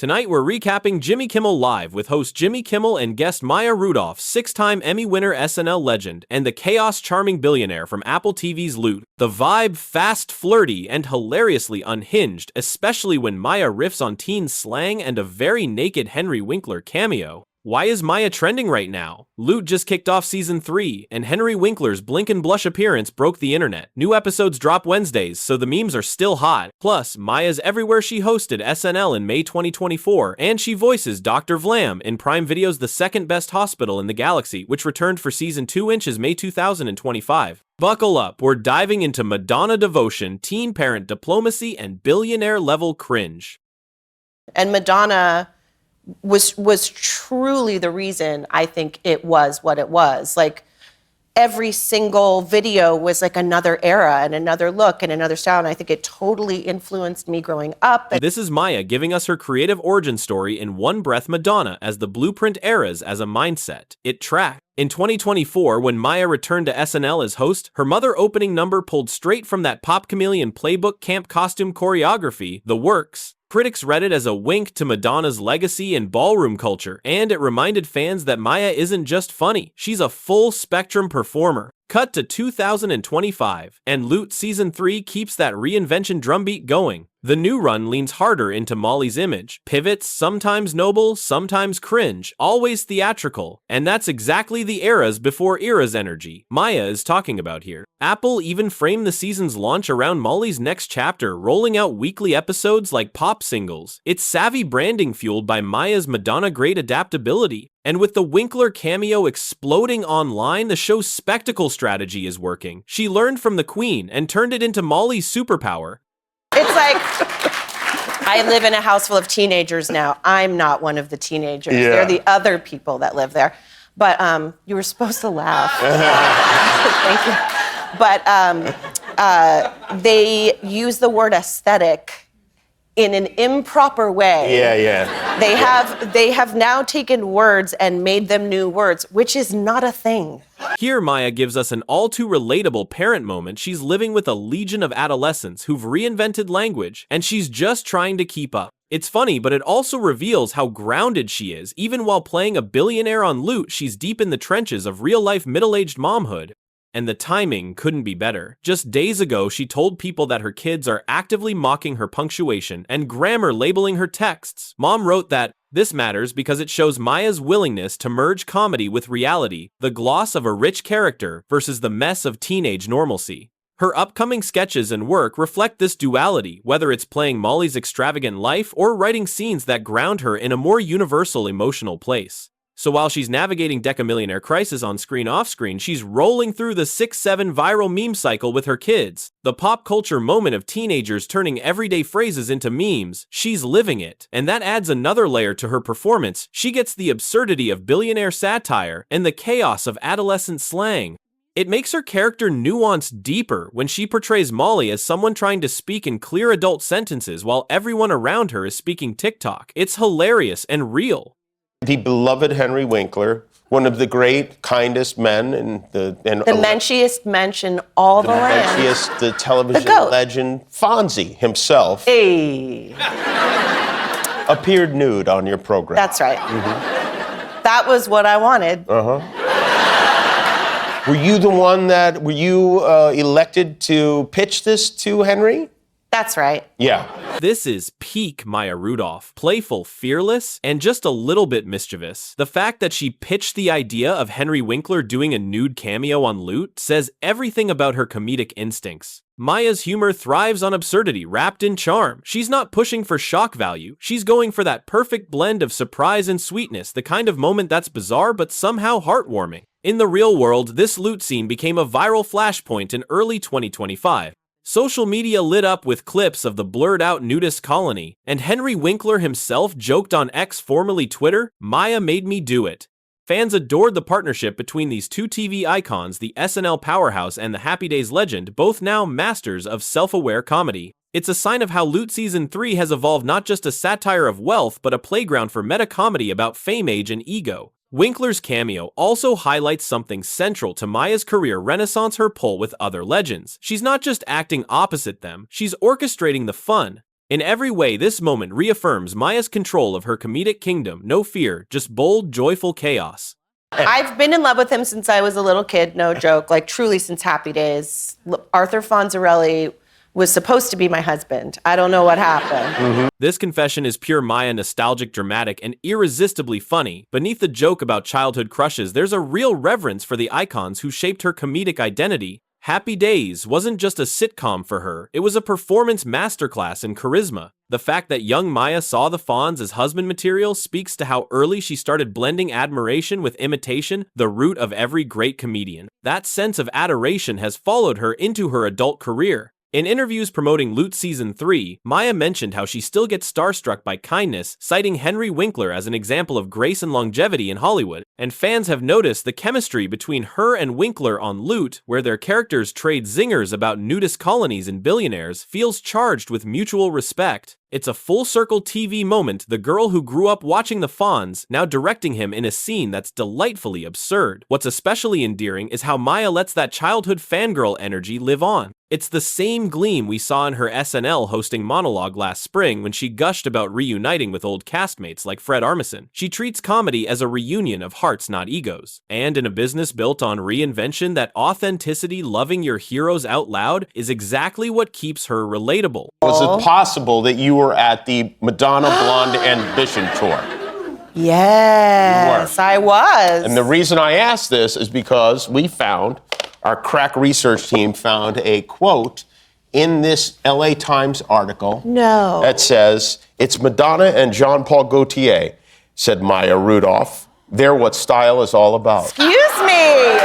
Tonight we're recapping Jimmy Kimmel Live with host Jimmy Kimmel and guest Maya Rudolph, 6-time Emmy winner SNL legend, and the chaos-charming billionaire from Apple TV's Loot. The vibe fast, flirty, and hilariously unhinged, especially when Maya riffs on teen slang and a very naked Henry Winkler cameo. Why is Maya trending right now? Loot just kicked off season 3, and Henry Winkler's blink and blush appearance broke the internet. New episodes drop Wednesdays, so the memes are still hot. Plus, Maya's everywhere. She hosted SNL in May 2024, and she voices Dr. Vlam in Prime Video's The Second Best Hospital in the Galaxy, which returned for season 2 in May 2025. Buckle up, we're diving into Madonna devotion, teen parent diplomacy, and billionaire-level cringe. And Madonna was truly the reason I think it was what it was. Like, every single video was like another era and another look and another style, and I think it totally influenced me growing up. This is Maya giving us her creative origin story in one breath. Madonna as the blueprint eras as a mindset. It tracked. In 2024, when Maya returned to SNL as host, her mother opening number pulled straight from that Pop Chameleon playbook camp costume choreography, The Works. Critics read it as a wink to Madonna's legacy in ballroom culture, and it reminded fans that Maya isn't just funny, she's a full-spectrum performer. Cut to 2025, and Loot Season 3 keeps that reinvention drumbeat going. The new run leans harder into Molly's image, pivots, sometimes noble, sometimes cringe, always theatrical, and that's exactly the eras before eras energy Maya is talking about here. Apple even framed the season's launch around Molly's next chapter, rolling out weekly episodes like pop singles. It's savvy branding fueled by Maya's Madonna great adaptability. And with the Winkler cameo exploding online, the show's spectacle strategy is working. She learned from the Queen and turned it into Molly's superpower. It's like, I live in a house full of teenagers now. I'm not one of the teenagers. Yeah. They're the other people that live there. But you were supposed to laugh. Thank you. But they use the word aesthetic in an improper way. Yeah. They have now taken words and made them new words, which is not a thing. Here, Maya gives us an all-too relatable parent moment. She's living with a legion of adolescents who've reinvented language, and she's just trying to keep up. It's funny, but it also reveals how grounded she is. Even while playing a billionaire on Loot, she's deep in the trenches of real-life middle-aged momhood. And the timing couldn't be better. Just days ago, she told people that her kids are actively mocking her punctuation and grammar, labeling her texts. Mom wrote that, "This matters because it shows Maya's willingness to merge comedy with reality, the gloss of a rich character versus the mess of teenage normalcy." Her upcoming sketches and work reflect this duality, whether it's playing Molly's extravagant life or writing scenes that ground her in a more universal emotional place. So while she's navigating Decamillionaire crisis on screen off-screen, she's rolling through the 6-7 viral meme cycle with her kids. The pop culture moment of teenagers turning everyday phrases into memes. She's living it. And that adds another layer to her performance. She gets the absurdity of billionaire satire and the chaos of adolescent slang. It makes her character nuanced deeper when she portrays Molly as someone trying to speak in clear adult sentences while everyone around her is speaking TikTok. It's hilarious and real. The beloved Henry Winkler, one of the great, kindest men in the menschiest mensch in all the land. Menschiest, the television goat. legend, Fonzie himself, Hey. appeared nude on your program. That's right. Mm-hmm. That was what I wanted. Were you elected to pitch this to Henry? That's right. Yeah. This is peak Maya Rudolph. Playful, fearless, and just a little bit mischievous. The fact that she pitched the idea of Henry Winkler doing a nude cameo on Loot says everything about her comedic instincts. Maya's humor thrives on absurdity wrapped in charm. She's not pushing for shock value. She's going for that perfect blend of surprise and sweetness, the kind of moment that's bizarre but somehow heartwarming. In the real world, this Loot scene became a viral flashpoint in early 2025. Social media lit up with clips of the blurred-out nudist colony, and Henry Winkler himself joked on X, formerly Twitter, "Maya made me do it." Fans adored the partnership between these two TV icons, the SNL powerhouse and the Happy Days legend, both now masters of self-aware comedy. It's a sign of how Loot Season 3 has evolved not just a satire of wealth, but a playground for meta-comedy about fame, age, and ego. Winkler's cameo also highlights something central to Maya's career renaissance: her pull with other legends. She's not just acting opposite them, she's orchestrating the fun. In every way, this moment reaffirms Maya's control of her comedic kingdom. No fear, just bold, joyful chaos. I've been in love with him since I was a little kid, no joke, like truly since Happy Days. Arthur Fonzarelli was supposed to be my husband. I don't know what happened. This confession is pure Maya nostalgic, dramatic, and irresistibly funny. Beneath the joke about childhood crushes, there's a real reverence for the icons who shaped her comedic identity. Happy Days wasn't just a sitcom for her, it was a performance masterclass in charisma. The fact that young Maya saw the Fonz as husband material speaks to how early she started blending admiration with imitation, the root of every great comedian. That sense of adoration has followed her into her adult career. In interviews promoting Loot Season 3, Maya mentioned how she still gets starstruck by kindness, citing Henry Winkler as an example of grace and longevity in Hollywood. And fans have noticed the chemistry between her and Winkler on Loot, where their characters trade zingers about nudist colonies and billionaires, feels charged with mutual respect. It's a full-circle TV moment, the girl who grew up watching the Fonz, now directing him in a scene that's delightfully absurd. What's especially endearing is how Maya lets that childhood fangirl energy live on. It's the same gleam we saw in her SNL hosting monologue last spring when she gushed about reuniting with old castmates like Fred Armisen. She treats comedy as a reunion of hearts, not egos. And in a business built on reinvention, that authenticity, loving your heroes out loud, is exactly what keeps her relatable. Was it possible that you were at the Madonna Blonde Ambition tour? Yes, I was. And the reason I asked this is because our crack research team found a quote in this LA Times article that says, "It's Madonna and Jean-Paul Gaultier," said Maya Rudolph. "They're what style is all about." Excuse me.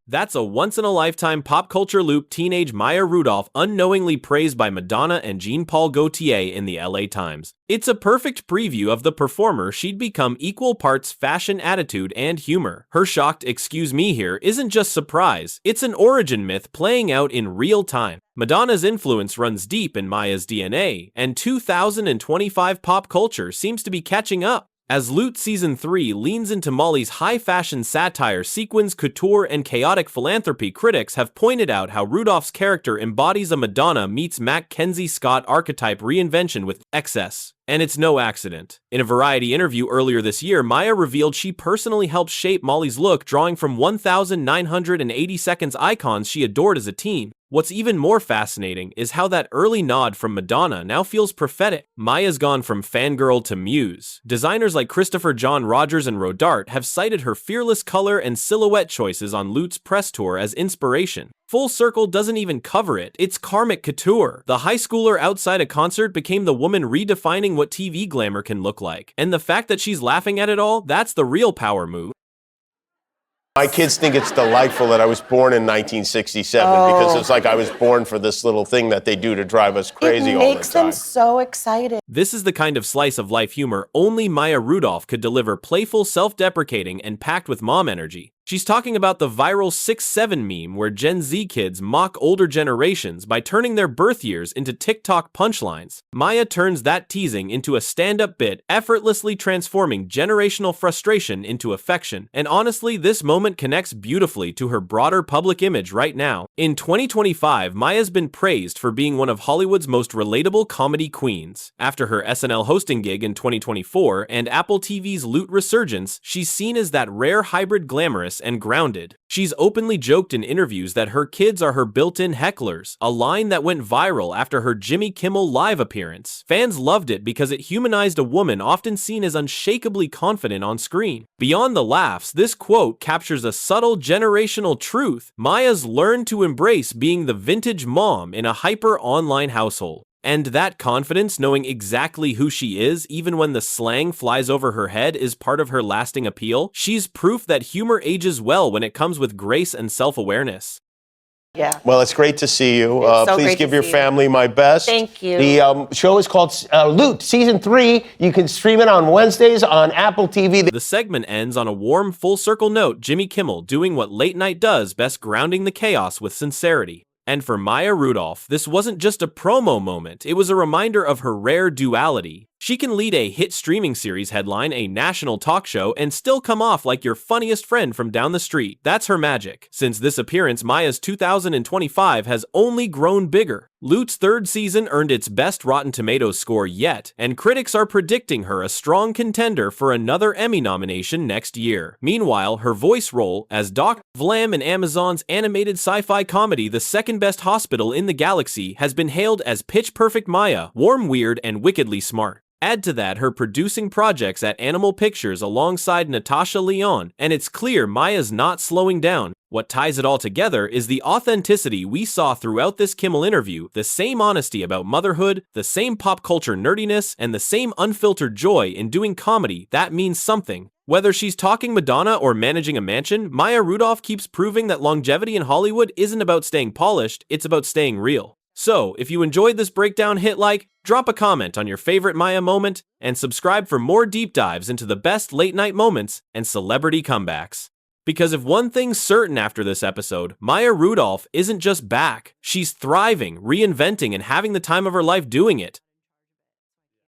That's a once-in-a-lifetime pop culture loop. Teenage Maya Rudolph unknowingly praised by Madonna and Jean-Paul Gaultier in the LA Times. It's a perfect preview of the performer she'd become, equal parts fashion, attitude, and humor. Her shocked "excuse me" here isn't just surprise, it's an origin myth playing out in real time. Madonna's influence runs deep in Maya's DNA, and 2025 pop culture seems to be catching up. As Loot Season 3 leans into Molly's high-fashion satire, sequins, couture, and chaotic philanthropy, critics have pointed out how Rudolph's character embodies a Madonna meets Mackenzie Scott archetype reinvention with excess. And it's no accident. In a Variety interview earlier this year, Maya revealed she personally helped shape Molly's look, drawing from 1,980 seconds icons she adored as a teen. What's even more fascinating is how that early nod from Madonna now feels prophetic. Maya's gone from fangirl to muse. Designers like Christopher John Rogers and Rodarte have cited her fearless color and silhouette choices on Loot's press tour as inspiration. Full Circle doesn't even cover it, it's karmic couture. The high schooler outside a concert became the woman redefining what TV glamour can look like. And the fact that she's laughing at it all, that's the real power move. My kids think it's delightful that I was born in 1967 because it's like I was born for this little thing that they do to drive us crazy all the time. It makes them so excited. This is the kind of slice of life humor only Maya Rudolph could deliver, playful, self-deprecating, and packed with mom energy. She's talking about the viral 6'7" meme where Gen Z kids mock older generations by turning their birth years into TikTok punchlines. Maya turns that teasing into a stand-up bit, effortlessly transforming generational frustration into affection. And honestly, this moment connects beautifully to her broader public image right now. In 2025, Maya's been praised for being one of Hollywood's most relatable comedy queens. After her SNL hosting gig in 2024 and Apple TV's Loot resurgence, she's seen as that rare hybrid glamorous and grounded. She's openly joked in interviews that her kids are her built-in hecklers, a line that went viral after her Jimmy Kimmel live appearance. Fans loved it because it humanized a woman often seen as unshakably confident on screen. Beyond the laughs, this quote captures a subtle generational truth. Maya's learned to embrace being the vintage mom in a hyper-online household. And that confidence, knowing exactly who she is, even when the slang flies over her head, is part of her lasting appeal. She's proof that humor ages well when it comes with grace and self-awareness. Yeah. Well, it's great to see you. So please great give to your see you. family my best. Thank you. The show is called Loot, Season 3. You can stream it on Wednesdays on Apple TV. The segment ends on a warm, full-circle note, Jimmy Kimmel doing what late night does best, grounding the chaos with sincerity. And for Maya Rudolph, this wasn't just a promo moment, it was a reminder of her rare duality. She can lead a hit streaming series, headline a national talk show, and still come off like your funniest friend from down the street. That's her magic. Since this appearance, Maya's 2025 has only grown bigger. Lute's third season earned its best Rotten Tomatoes score yet, and critics are predicting her a strong contender for another Emmy nomination next year. Meanwhile, her voice role as Dr. Vlam in Amazon's animated sci-fi comedy The Second Best Hospital in the Galaxy has been hailed as pitch-perfect Maya, warm, weird, and wickedly smart. Add to that her producing projects at Animal Pictures alongside Natasha Lyonne, and it's clear Maya's not slowing down. What ties it all together is the authenticity we saw throughout this Kimmel interview, the same honesty about motherhood, the same pop culture nerdiness, and the same unfiltered joy in doing comedy that means something. Whether she's talking Madonna or managing a mansion, Maya Rudolph keeps proving that longevity in Hollywood isn't about staying polished, it's about staying real. So, if you enjoyed this breakdown, hit like, drop a comment on your favorite Maya moment, and subscribe for more deep dives into the best late-night moments and celebrity comebacks. Because if one thing's certain after this episode, Maya Rudolph isn't just back. She's thriving, reinventing, and having the time of her life doing it.